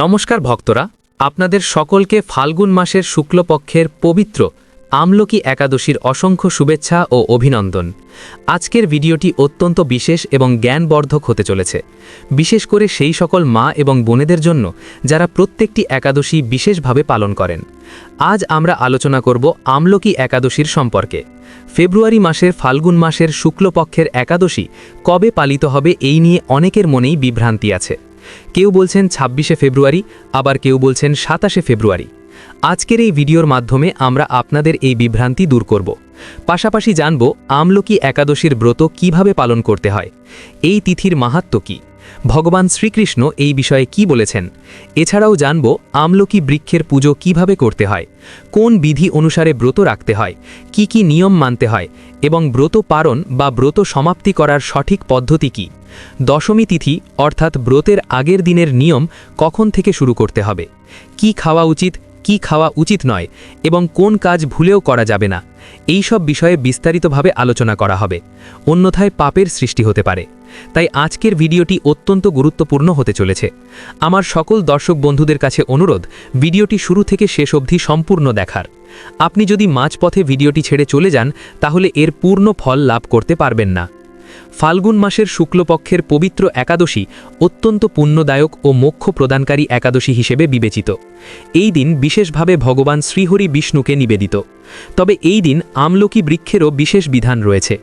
নমস্কার ভক্তরা, আপনাদের সকলকে ফাল্গুন মাসের শুক্লপক্ষের পবিত্র আমলকি একাদশীর অসংখ্য শুভেচ্ছা ও অভিনন্দন। আজকের ভিডিওটি অত্যন্ত বিশেষ এবং জ্ঞানবর্ধক হতে চলেছে, বিশেষ করে সেই সকল মা এবং বোনেদের জন্য যারা প্রত্যেকটি একাদশী বিশেষভাবে পালন করেন। আজ আমরা আলোচনা করব আমলকি একাদশীর সম্পর্কে। ফেব্রুয়ারি মাসের ফাল্গুন মাসের শুক্লপক্ষের একাদশী কবে পালিত হবে এই নিয়ে অনেকের মনেই বিভ্রান্তি আছে। কেউ বলছেন ২৬শে ফেব্রুয়ারি, আবার কেউ বলছেন ২৭শে ফেব্রুয়ারি। আজকের এই ভিডিওর মাধ্যমে আমরা আপনাদের এই বিভ্রান্তি দূর করব। পাশাপাশি জানব আমলকি একাদশীর ব্রত কিভাবে পালন করতে হয়, এই তিথির মাহাত্ম্য কী, ভগবান শ্রীকৃষ্ণ এই বিষয়ে কি বলেছেন। এছাড়াও জানব আমলকি বৃক্ষের পুজো কিভাবে করতে হয়, কোন বিধি অনুসারে ব্রত রাখতে হয়, কি কি নিয়ম মানতে হয় এবং ব্রত পালন বা ব্রত সমাপ্তি করার সঠিক পদ্ধতি কী। দশমী তিথি অর্থাৎ ব্রতের আগের দিনের নিয়ম কখন থেকে শুরু করতে হবে, কি খাওয়া উচিত, কি খাওয়া উচিত নয় এবং কোন কাজ ভুলেও করা যাবে না, এই সব বিষয়ে বিস্তারিতভাবে আলোচনা করা হবে। অন্যথায় পাপের সৃষ্টি হতে পারে। তাই আজকের ভিডিওটি অত্যন্ত গুরুত্বপূর্ণ হতে চলেছে। আমার সকল দর্শক বন্ধুদের কাছে অনুরোধ, ভিডিওটি শুরু থেকে শেষ অবধি সম্পূর্ণ দেখার। আপনি যদি মাঝপথে ভিডিওটি ছেড়ে চলে যান তাহলে এর পূর্ণ ফল লাভ করতে পারবেন না। ফাল্গুন মাসের শুক্লপক্ষের পবিত্র একাদশী অত্যন্ত পুণ্যদায়ক ও মোক্ষ প্রদানকারী একাদশী হিসেবে বিবেচিত। এই দিন বিশেষভাবে ভগবান শ্রীহরি বিষ্ণুকে নিবেদিত। তবে এই দিন আমলকি বৃক্ষেরও বিশেষ বিধান রয়েছে।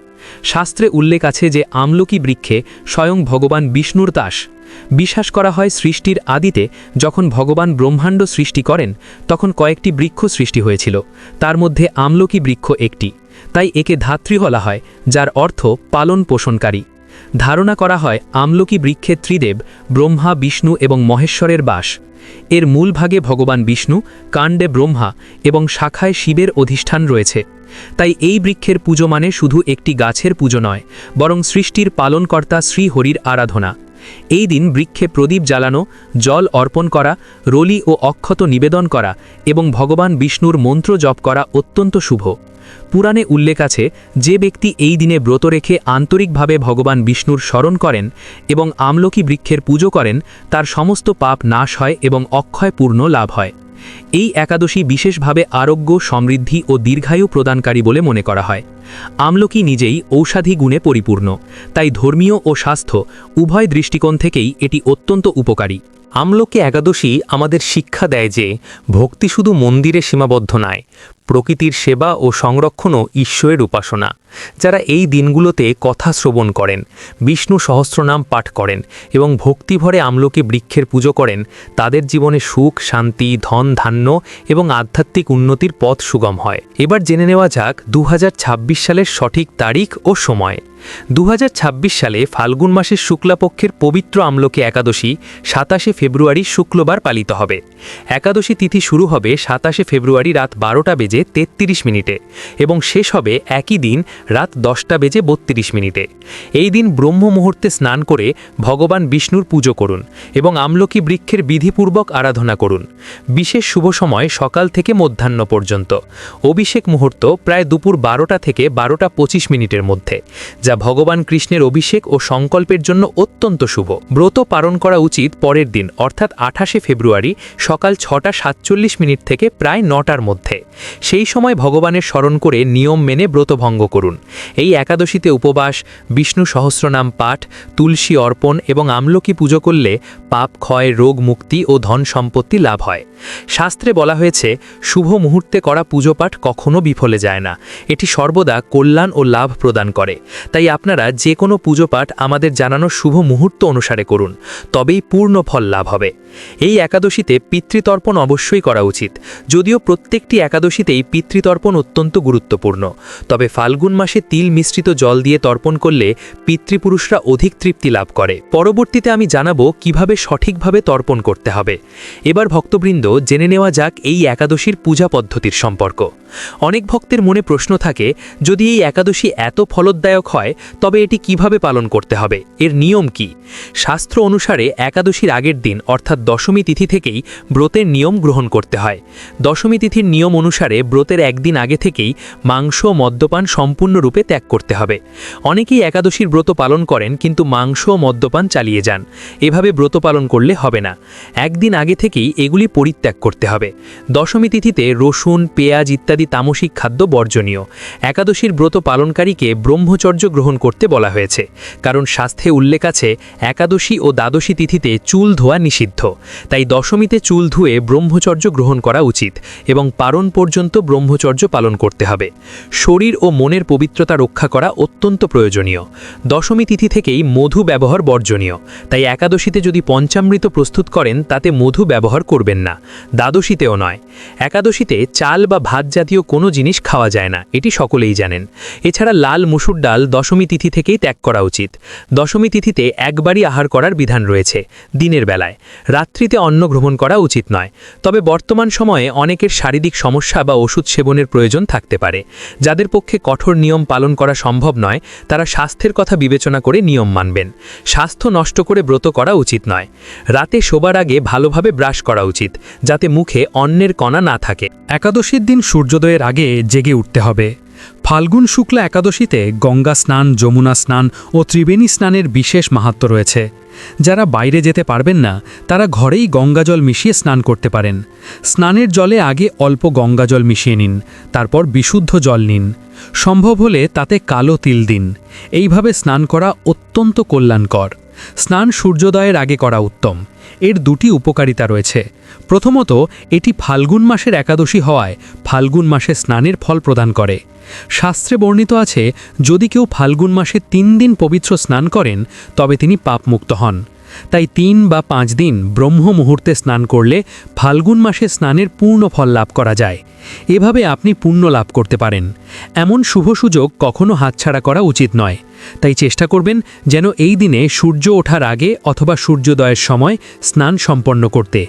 শাস্ত্রে উল্লেখ আছে যে আমলকি বৃক্ষে স্বয়ং ভগবান বিষ্ণুর দাস। বিশ্বাস করা হয় সৃষ্টির আদিতে যখন ভগবান ব্রহ্মাণ্ড সৃষ্টি করেন তখন কয়েকটি বৃক্ষ সৃষ্টি হয়েছিল, তার মধ্যে আমলকি বৃক্ষ একটি। তাই একে ধাত্রী বলা হয়, যার অর্থ পালন পোষণকারী। ধারণা করা হয় আমলকি বৃক্ষে ত্রিদেব ব্রহ্মা, বিষ্ণু এবং মহেশ্বরের বাস। এর মূল ভাগে ভগবান বিষ্ণু, কাণ্ডে ব্রহ্মা এবং শাখায় শিবের অধিষ্ঠান রয়েছে। তাই এই বৃক্ষের পুজো মানে শুধু একটি গাছের পুজো নয়, বরং সৃষ্টির পালনকর্তা শ্রীহরির আরাধনা। এই দিন বৃক্ষে প্রদীপ জ্বালানো, জল অর্পণ করা, রলি ও অক্ষত নিবেদন করা এবং ভগবান বিষ্ণুর মন্ত্র জপ করা অত্যন্ত শুভ। পুরাণে উল্লেখ আছে, যে ব্যক্তি এই দিনে ব্রত রেখে আন্তরিকভাবে ভগবান বিষ্ণুর স্মরণ করেন এবং আমলকি বৃক্ষের পুজো করেন, তার সমস্ত পাপ নাশ হয় এবং অক্ষয় পূর্ণ লাভ হয়। এই একাদশী বিশেষভাবে আরোগ্য, সমৃদ্ধি ও দীর্ঘায়ু প্রদানকারী বলে মনে করা হয়। আমলকি নিজেই ঔষধি গুণে পরিপূর্ণ, তাই ধর্মীয় ও স্বাস্থ্য উভয় দৃষ্টিকোণ থেকেই এটি অত্যন্ত উপকারী। আমলকি একাদশী আমাদের শিক্ষা দেয় যে ভক্তি শুধু মন্দিরে সীমাবদ্ধ নয়, প্রকৃতির সেবা ও সংরক্ষণও ঈশ্বরের উপাসনা। যারা এই দিনগুলোতে কথা শ্রবণ করেন, বিষ্ণু সহস্রনাম পাঠ করেন এবং ভক্তিভরে আমলকি বৃক্ষের পুজো করেন, তাদের জীবনে সুখ, শান্তি, ধন ধান্য এবং আধ্যাত্মিক উন্নতির পথ সুগম হয়। এবার জেনে নেওয়া যাক ২০২৬ সালের সঠিক তারিখ ও সময়। ২০২৬ সালে ফাল্গুন মাসের শুক্লাপক্ষের পবিত্র আমলকি একাদশী ২৭শে ফেব্রুয়ারি শুক্রবার পালিত হবে। একাদশী তিথি শুরু হবে ২৭শে ফেব্রুয়ারি রাত ১২:৩৩ এবং শেষ হবে একই দিন রাত 10:32। এই দিন ব্রহ্ম মুহূর্তে স্নান করে ভগবান বিষ্ণুর পুজো করুন এবং আমলকি বৃক্ষের বিধিপূর্বক আরাধনা করুন। বিশেষ শুভ সময় সকাল থেকে মধ্যাহ্ন পর্যন্ত। অভিষেক মুহূর্ত প্রায় দুপুর ১২টা থেকে ১২:২৫ মধ্যে, যা ভগবান কৃষ্ণের অভিষেক ও সংকল্পের জন্য অত্যন্ত শুভ। ব্রত পালন করা উচিত পরের দিন অর্থাৎ ২৮শে ফেব্রুয়ারি সকাল ৬:৪৭ থেকে প্রায় ৯টার মধ্যে। সেই সময় ভগবানের স্মরণ করে নিয়ম মেনে ব্রত ভঙ্গ করুন। এই একাদশীতে উপবাস, বিষ্ণু সহস্রনাম পাঠ, তুলসী অর্পণ এবং আমলকি পুজো করলে পাপ ক্ষয়, রোগ মুক্তি ও ধন সম্পত্তি লাভ হয়। শাস্ত্রে বলা হয়েছে, শুভ মুহূর্তে করা পুজো পাঠ কখনো বিফলে যায় না, এটি সর্বদা কল্যাণ ও লাভ প্রদান করে। তাই আপনারা যে কোনো পুজো পাঠ আমাদের জানানো শুভ মুহূর্ত অনুসারে করুন, তবেই পূর্ণ ফল লাভ হবে। এই একাদশীতে পিতৃতর্পণ অবশ্যই করা উচিত। যদিও প্রত্যেকটি একাদশীতেই পিতৃতর্পণ অত্যন্ত গুরুত্বপূর্ণ, তবে ফাল্গুন মাসে তিল মিশ্রিত জল দিয়ে তর্পণ করলে পিতৃপুরুষরা অধিক তৃপ্তি লাভ করে। পরবর্তীতে আমি জানাবো কিভাবে সঠিকভাবে তর্পণ করতে হবে। এবার ভক্তবৃন্দ জেনে নেওয়া যাক এই একাদশীর পূজা পদ্ধতির সম্পর্ক। অনেক ভক্তের মনে প্রশ্ন থাকে, যদি এই একাদশী এত ফলদায়ক হয় তবে এটি কিভাবে পালন করতে হবে, এর নিয়ম কি? শাস্ত্র অনুসারে একাদশীর আগের দিন অর্থাৎ দশমী তিথি থেকেই ব্রতের নিয়ম গ্রহণ করতে হয়। দশমী তিথির নিয়ম অনুসারে ব্রতের একদিন আগে থেকেই মাংস মদ্যপান সম্পূর্ণরূপে ত্যাগ করতে হবে। অনেকেই একাদশীর ব্রত পালন করেন কিন্তু মাংস মদ্যপান চালিয়ে যান। এভাবে ব্রত পালন করলে হবে না। একদিন আগে থেকেই এগুলি পরিত্যাগ করতে হবে। দশমী তিথিতে রসুন, পেঁয়াজ ইত্যাদি তামসিক খাদ্য বর্জনীয়। একাদশীর ব্রত পালনকারীকে ব্রহ্মচর্য গ্রহণ করতে বলা হয়েছে, কারণ শাস্ত্রে উল্লেখ আছে একাদশী ও দ্বাদশী তিথিতে চুল ধোয়া নিষিদ্ধ। তাই দশমীতে চুল ধুয়ে ব্রহ্মচর্য গ্রহণ করা উচিত এবং পারণ পর্যন্ত ব্রহ্মচর্য পালন করতে হবে। শরীর ও মনের পবিত্রতা রক্ষা করা অত্যন্ত প্রয়োজনীয়। দশমী তিথি থেকেই মধু ব্যবহার বর্জনীয়। তাই একাদশীতে যদি পঞ্চামৃত প্রস্তুত করেন তাতে মধু ব্যবহার করবেন না, দ্বাদশীতেও নয়। একাদশীতে চাল বা ভাত জাতীয় কোনো জিনিস খাওয়া যায় না, এটি সকলেই জানেন। এছাড়া লাল মুসুর ডাল দশমী তিথি থেকেই ত্যাগ করা উচিত। দশমী তিথিতে একবারই আহার করার বিধান রয়েছে, দিনের বেলায়। রাত্রিতে অন্ন গ্রহণ করা উচিত নয়। তবে বর্তমান সময়ে অনেকের শারীরিক সমস্যা বা ওষুধ সেবনের প্রয়োজন থাকতে পারে। যাদের পক্ষে কঠোর নিয়ম পালন করা সম্ভব নয় তারা স্বাস্থ্যের কথা বিবেচনা করে নিয়ম মানবেন। স্বাস্থ্য নষ্ট করে ব্রত করা উচিত নয়। রাতে শোবার আগে ভালোভাবে ব্রাশ করা উচিত, যাতে মুখে অন্নের কণা না থাকে। একাদশীর দিন সূর্যোদয়ের আগে জেগে উঠতে হবে। ফাল্গুন শুক্লা একাদশীতে গঙ্গা স্নান, যমুনা স্নান ও ত্রিবেণী স্নানের বিশেষ মাহাত্ম্য রয়েছে। যারা বাইরে যেতে পারবেন না তারা ঘরেই গঙ্গাজল মিশিয়ে স্নান করতে পারেন। স্নানের জলে আগে অল্প গঙ্গাজল মিশিয়ে নিন, তারপর বিশুদ্ধ জল নিন। সম্ভব হলে তাতে কালো তিল দিন। এইভাবে স্নান করা অত্যন্ত কল্যাণকর। স্নান সূর্যোদয়ের আগে করা উত্তম। এর দুটি উপকারিতা রয়েছে। প্রথমত, এটি ফাল্গুন মাসের একাদশী হওয়ায় ফাল্গুন মাসে স্নানের ফল প্রদান করে। শাস্ত্রে বর্ণিত আছে, যদি কেউ ফাল্গুন মাসে 3 দিন পবিত্র স্নান করেন তবে তিনি পাপমুক্ত হন। তাই 3 বা 5 দিন ব্রহ্ম মুহূর্তে স্নান করলে ফাল্গুন মাসে স্নানের পূর্ণ ফল লাভ করা যায়। এভাবে আপনি পুণ্য লাভ করতে পারেন। এমন শুভ সুযোগ কখনো হাতছাড়া করা উচিত নয়। তাই চেষ্টা করবেন যেন এই দিনে সূর্য ওঠার আগে অথবা সূর্যোদয়ের সময় স্নান সম্পন্ন করতে।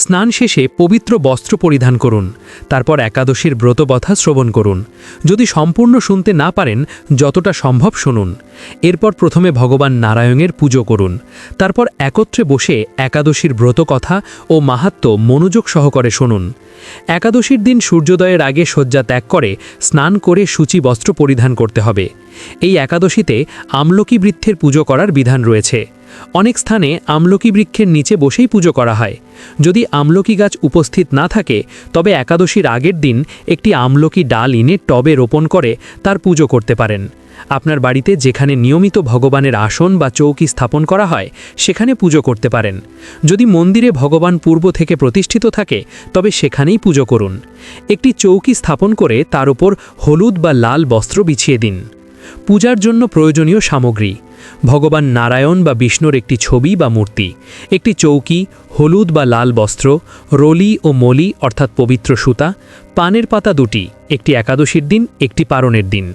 স্নান শেষে পবিত্র বস্ত্র পরিধান করুন। তারপর একাদশীর ব্রতকথা শ্রবণ করুন। যদি সম্পূর্ণ শুনতে না পারেন যতটা সম্ভব শুনুন। এরপর প্রথমে ভগবান নারায়ণের পুজো করুন। তারপর একত্রে বসে একাদশীর ব্রতকথা ও মাহাত্ম্য মনোযোগ সহকারে শুনুন। একাদশীর দিন সূর্যোদয়ের আগে শয্যা ত্যাগ করে স্নান করে সূচি বস্ত্র পরিধান করতে হবে। এই একাদশীতে আমলকি বৃক্ষের পুজো করার বিধান রয়েছে। অনেক স্থানে আমলকি বৃক্ষের নিচে বসেই পুজো করা হয়। যদি আমলকি গাছ উপস্থিত না থাকে তবে একাদশীর আগের দিন একটি আমলকি ডাল এনে টবে রোপণ করে তার পুজো করতে পারেন। আপনার বাড়িতে যেখানে নিয়মিত ভগবানের আসন বা চৌকি স্থাপন করা হয় সেখানে পুজো করতে পারেন। যদি মন্দিরে ভগবান পূর্ব থেকে প্রতিষ্ঠিত থাকে তবে সেখানেই পুজো করুন। একটি চৌকি স্থাপন করে তার উপর হলুদ বা লাল বস্ত্র বিছিয়ে দিন। পূজার জন্য প্রয়োজনীয় সামগ্রী: ভগবান নারায়ণ বা বিষ্ণুর একটি ছবি বা মূর্তি, একটি চৌকি, হলুদ বা লাল বস্ত্র, রলি ও মলি অর্থাৎ পবিত্র সুতা, পানের পাতা 2টি, একটি একাদশীর দিন একটি পারণের দিন,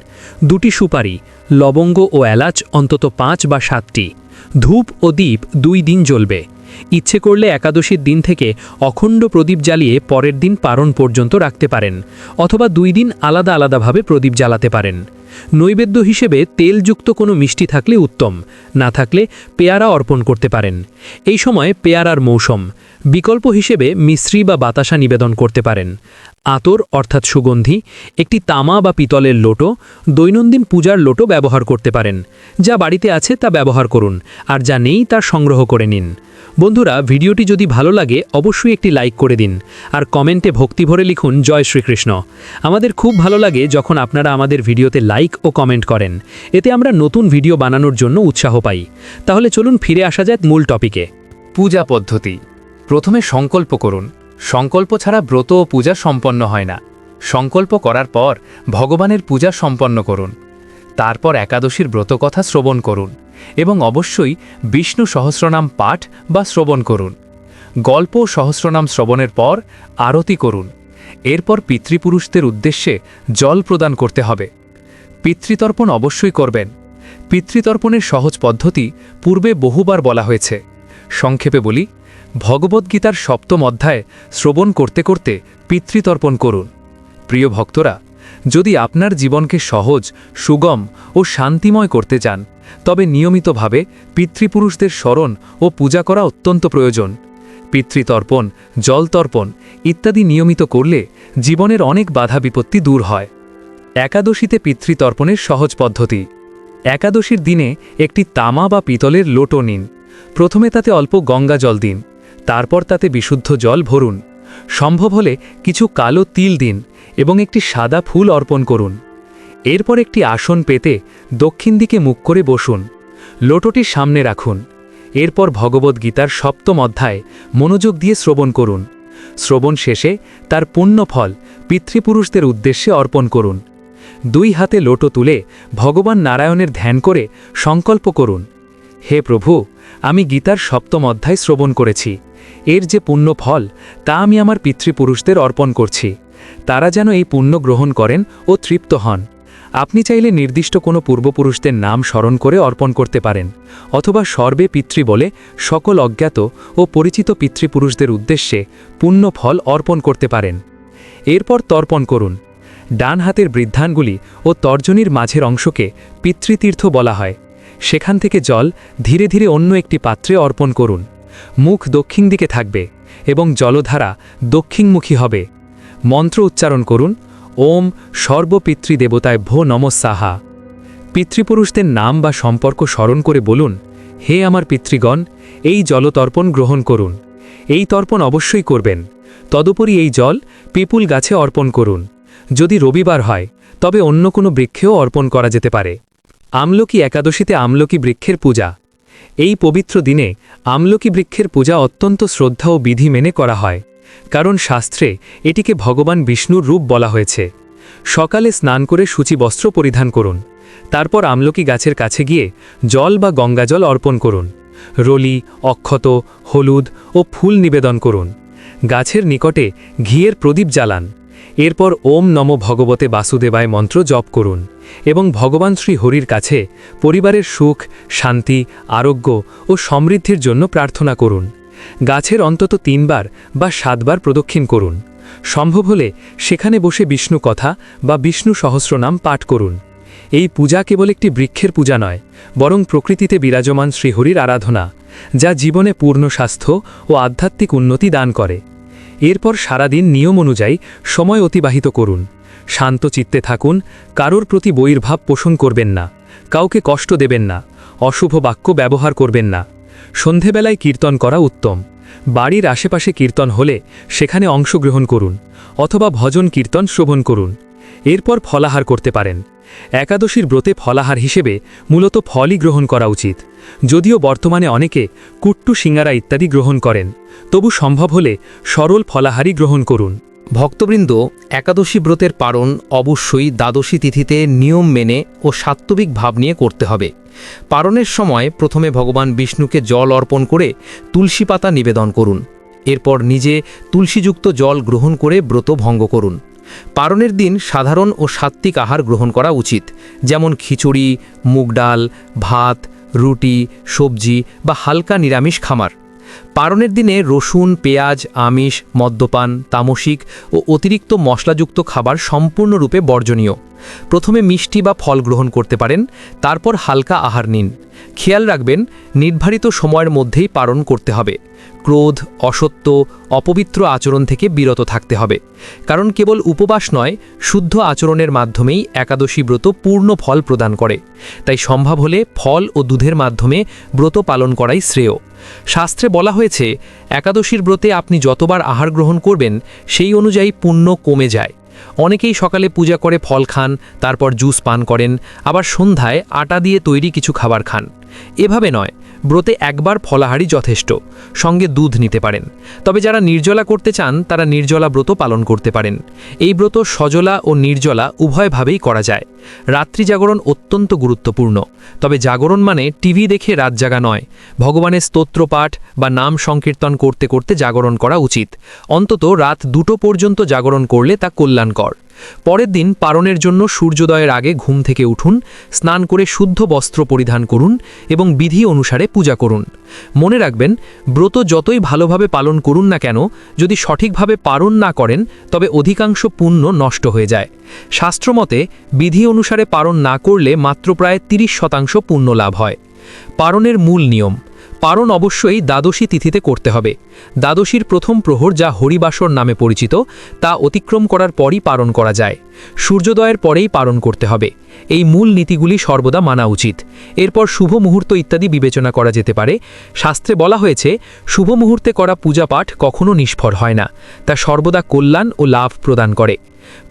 2টি সুপারি, লবঙ্গ ও এলাচ অন্তত 5 বা 7টি, ধূপ ও দীপ 2 দিন জ্বলবে। ইচ্ছে করলে একাদশীর দিন থেকে অখণ্ড প্রদীপ জ্বালিয়ে পরের দিন পারণ পর্যন্ত রাখতে পারেন, অথবা 2 দিন আলাদা আলাদাভাবে প্রদীপ জ্বালাতে পারেন। নৈবেদ্য হিসেবে তেলযুক্ত কোনো মিষ্টি থাকলে উত্তম, না থাকলে পেয়ারা অর্পণ করতে পারেন। এই সময় পেয়ারার মৌসুম। বিকল্প হিসেবে মিশ্রি বা বাতাসা নিবেদন করতে পারেন। আতর অর্থাৎ সুগন্ধি, একটি তামা বা পিতলের লোটো, দৈনন্দিন পূজার লোটো ব্যবহার করতে পারেন। যা বাড়িতে আছে তা ব্যবহার করুন, আর যা নেই তা সংগ্রহ করে নিন। বন্ধুরা, ভিডিওটি যদি ভালো লাগে অবশ্যই একটি লাইক করে দিন, আর কমেন্টে ভক্তি ভরে লিখুন জয় শ্রীকৃষ্ণ। আমাদের খুব ভালো লাগে যখন আপনারা আমাদের ভিডিওতে লাইক ও কমেন্ট করেন। এতে আমরা নতুন ভিডিও বানানোর জন্য উৎসাহ পাই। তাহলে চলুন ফিরে আসা যাক মূল টপিকে। পূজা পদ্ধতি। প্রথমে সংকল্প করুন। সংকল্প ছাড়া ব্রত ও পূজা সম্পন্ন হয় না। সংকল্প করার পর ভগবানের পূজা সম্পন্ন করুন। তারপর একাদশীর ব্রতকথা শ্রবণ করুন এবং অবশ্যই বিষ্ণু সহস্রনাম পাঠ বা শ্রবণ করুন। গল্প ও সহস্রনাম শ্রবণের পর আরতি করুন। এরপর পিতৃপুরুষদের উদ্দেশ্যে জল প্রদান করতে হবে। পিতৃতর্পণ অবশ্যই করবেন। পিতৃতর্পণের সহজ পদ্ধতি পূর্বে বহুবার বলা হয়েছে। সংক্ষেপে বলি, ভগবদ্গীতার 7ম অধ্যায় শ্রবণ করতে করতে পিতৃতর্পণ করুন। প্রিয় ভক্তরা, যদি আপনার জীবনকে সহজ, সুগম ও শান্তিময় করতে চান, তবে নিয়মিতভাবে পিতৃপুরুষদের স্মরণ ও পূজা করা অত্যন্ত প্রয়োজন। পিতৃতর্পণ, জলতর্পণ ইত্যাদি নিয়মিত করলে জীবনের অনেক বাধা বিপত্তি দূর হয়। একাদশীতে পিতৃতর্পণের সহজ পদ্ধতি। একাদশীর দিনে একটি তামা বা পিতলের লোটো নিন। প্রথমে তাতে অল্প গঙ্গা জল দিন, তারপর তাতে বিশুদ্ধ জল ভরুন। সম্ভব হলে কিছু কালো তিল দিন এবং একটি সাদা ফুল অর্পণ করুন। এরপর একটি আসন পেতে দক্ষিণ দিকে মুখ করে বসুন। লোটোটি সামনে রাখুন। এরপর ভগবদ্গীতার 7ম অধ্যায় মনোযোগ দিয়ে শ্রবণ করুন। শ্রবণ শেষে তার পুণ্যফল পিতৃপুরুষদের উদ্দেশ্যে অর্পণ করুন। 2 হাতে লোটো তুলে ভগবান নারায়ণের ধ্যান করে সংকল্প করুন, হে প্রভু, আমি গীতার 7ম অধ্যায় শ্রবণ করেছি। এর যে পুণ্যফল তা আমি আমার পিতৃপুরুষদের অর্পণ করছি। তারা যেন এই পুণ্য গ্রহণ করেন ও তৃপ্ত হন। আপনি চাইলে নির্দিষ্ট কোনো পূর্বপুরুষদের নাম স্মরণ করে অর্পণ করতে পারেন, অথবা সর্বে পিতৃ বলে সকল অজ্ঞাত ও পরিচিত পিতৃপুরুষদের উদ্দেশ্যে পুণ্যফল অর্পণ করতে পারেন। এরপর তর্পণ করুন। ডান হাতের বৃদ্ধাঙ্গুলি ও তর্জনীর মাঝের অংশকে পিতৃতীর্থ বলা হয়। সেখান থেকে জল ধীরে ধীরে অন্য একটি পাত্রে অর্পণ করুন। মুখ দক্ষিণ দিকে থাকবে এবং জলধারা দক্ষিণমুখী হবে। মন্ত্র উচ্চারণ করুন, ওম সর্বপিতৃদেবতায় ভো নমঃ সাহা। পিতৃপুরুষদের নাম বা সম্পর্ক স্মরণ করে বলুন, হে আমার পিতৃগণ, এই জলতর্পণ গ্রহণ করুন। এই তর্পণ অবশ্যই করবেন। তদুপরি এই জল পিপুল গাছে অর্পণ করুন। যদি রবিবার হয় তবে অন্য কোনো বৃক্ষেও অর্পণ করা যেতে পারে। আমলকি একাদশীতে আমলকি বৃক্ষের পূজা। এই পবিত্র দিনে আমলকি বৃক্ষের পূজা অত্যন্ত শ্রদ্ধা ও বিধি মেনে করা হয়, কারণ শাস্ত্রে এটিকে ভগবান বিষ্ণুর রূপ বলা হয়েছে। সকালে স্নান করে সূচি বস্ত্র পরিধান করুন। তারপর আমলকি গাছের কাছে গিয়ে জল বা গঙ্গাজল অর্পণ করুন। রলি, অক্ষত, হলুদ ও ফুল নিবেদন করুন। গাছের নিকটে ঘিয়ের প্রদীপ জ্বালান। এরপর ওম নমো ভগবতে বাসুদেবায় মন্ত্র জপ করুন এবং ভগবান শ্রী হরির কাছে পরিবারের সুখ, শান্তি, আরোগ্য ও সমৃদ্ধির জন্য প্রার্থনা করুন। গাছের অন্তত 3 বার বা 7 বার প্রদক্ষিণ করুন। সম্ভব হলে সেখানে বসে বিষ্ণু কথা বা বিষ্ণু সহস্রনাম পাঠ করুন। এই পূজা কেবল একটি বৃক্ষের পূজা নয়, বরং প্রকৃতিতে বিরাজমান শ্রীহরির আরাধনা, যা জীবনে পূর্ণ স্বাস্থ্য ও আধ্যাত্মিক উন্নতি দান করে। এরপর সারাদিন নিয়ম অনুযায়ী সময় অতিবাহিত করুন। শান্ত চিত্তে থাকুন, কারোর প্রতি বৈরভাব পোষণ করবেন না, কাউকে কষ্ট দেবেন না, অশুভ বাক্য ব্যবহার করবেন না। সন্ধেবেলায় কীর্তন করা উত্তম। বাড়ির আশেপাশে কীর্তন হলে সেখানে অংশগ্রহণ করুন, অথবা ভজন কীর্তন শ্রবণ করুন। এরপর ফলাহার করতে পারেন। একাদশীর ব্রতে ফলাহার হিসেবে মূলত ফলই গ্রহণ করা উচিত। যদিও বর্তমানে অনেকে কুট্টু সিঙ্গারা ইত্যাদি গ্রহণ করেন, তবু সম্ভব হলে সরল ফলাহারই গ্রহণ করুন। ভক্তবৃন্দ, একাদশী ব্রতের পালন অবশ্যই দ্বাদশী তিথিতে নিয়ম মেনে ও সাত্ত্বিক ভাব নিয়ে করতে হবে। পালনের সময় প্রথমে ভগবান বিষ্ণুকে জল অর্পণ করে তুলসী পাতা নিবেদন করুন। এরপর নিজে তুলসীযুক্ত জল গ্রহণ করে ব্রত ভঙ্গ করুন। পালনের দিন সাধারণ ও সাত্ত্বিক আহার গ্রহণ করা উচিত, যেমন খিচুড়ি, মুগ ডাল, ভাত, রুটি, সবজি বা হালকা নিরামিষ খাবার। পালনের দিনে রসুন, পেঁয়াজ, আমিষ, মদ্যপান, তামসিক ও অতিরিক্ত মশলাযুক্ত খাবার সম্পূর্ণরূপে বর্জনীয়। প্রথমে মিষ্টি বা ফল গ্রহণ করতে পারেন, তারপর হালকা আহার নিন। খেয়াল রাখবেন, নির্ধারিত সময়ের মধ্যেই পালন করতে হবে। ক্রোধ, অসত্য, অপবিত্র আচরণ থেকে বিরত থাকতে হবে, কারণ কেবল উপবাস নয়, শুদ্ধ আচরণের মাধ্যমেই একাদশী ব্রত পূর্ণ ফল প্রদান করে। তাই সম্ভব হলে ফল ও দুধের মাধ্যমে ব্রত পালন করাই শ্রেয়। শাস্ত্রে বলা হয়েছে, একাদশীর ব্রতে আপনি যতবার আহার গ্রহণ করবেন সেই অনুযায়ী পুণ্য কমে যায়। অনেকেই সকালে পূজা করে ফল খান, তারপর জুস পান করেন, আবার সন্ধ্যায় আটা দিয়ে তৈরি কিছু খাবার খান। এভাবে নয়, ব্রতে একবার ফলাহারই যথেষ্ট, সঙ্গে দুধ নিতে পারেন। তবে যারা নির্জলা করতে চান তারা নির্জলা ব্রত পালন করতে পারেন। এই ব্রত সজলা ও নির্জলা উভয়ভাবেই করা যায়। রাত্রি জাগরণ অত্যন্ত গুরুত্বপূর্ণ, তবে জাগরণ মানে টিভি দেখে রাত জাগা নয়। ভগবানের স্তোত্র পাঠ বা নাম সংকীর্তন করতে করতে জাগরণ করা উচিত। অন্তত রাত 2টো পর্যন্ত জাগরণ করলে তা কল্যাণকর। পরের দিন পারণের জন্য সূর্যোদয়ের আগে ঘুম থেকে উঠুন, স্নান করে শুদ্ধ বস্ত্র পরিধান করুন এবং বিধি অনুসারে পূজা করুন। মনে রাখবেন, ব্রত যতই ভালোভাবে পালন করুন না কেন, যদি সঠিকভাবে পালন না করেন তবে অধিকাংশ পুণ্য নষ্ট হয়ে যায়। শাস্ত্রমতে বিধি অনুসারে পালন না করলে মাত্র প্রায় 30% পুণ্য লাভ হয়। পারণের মূল নিয়ম: পারণ অবশ্যই দ্বাদশী তিথিতে করতে হবে। দ্বাদশীর প্রথম প্রহর, যা হরিবাসর নামে পরিচিত, তা অতিক্রম করার পরই পারণ করা যায়। সূর্যোদয়ের পরেই পারণ করতে হবে। এই মূল নীতিগুলি সর্বদা মানা উচিত। এরপর শুভ মুহূর্ত ইত্যাদি বিবেচনা করা যেতে পারে। শাস্ত্রে বলা হয়েছে, শুভ মুহূর্তে করা পূজাপাঠ কখনো নিষ্ফল হয় না, তা সর্বদা কল্যাণ ও লাভ প্রদান করে।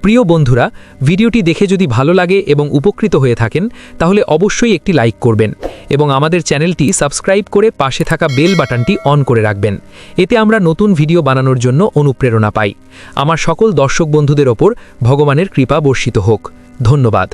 প্রিয় বন্ধুরা, ভিডিওটি দেখে যদি ভালো লাগে এবং উপকৃত হয়ে থাকেন তাহলে অবশ্যই একটি লাইক করবেন এবং আমাদের চ্যানেলটি সাবস্ক্রাইব করে পাশে থাকা বেল বাটনটি অন করে রাখবেন। এতে আমরা নতুন ভিডিও বানানোর জন্য অনুপ্রেরণা পাই। আমার সকল দর্শক বন্ধুদের ওপর ভগবানের কৃপা বর্ষিত হোক। ধন্যবাদ।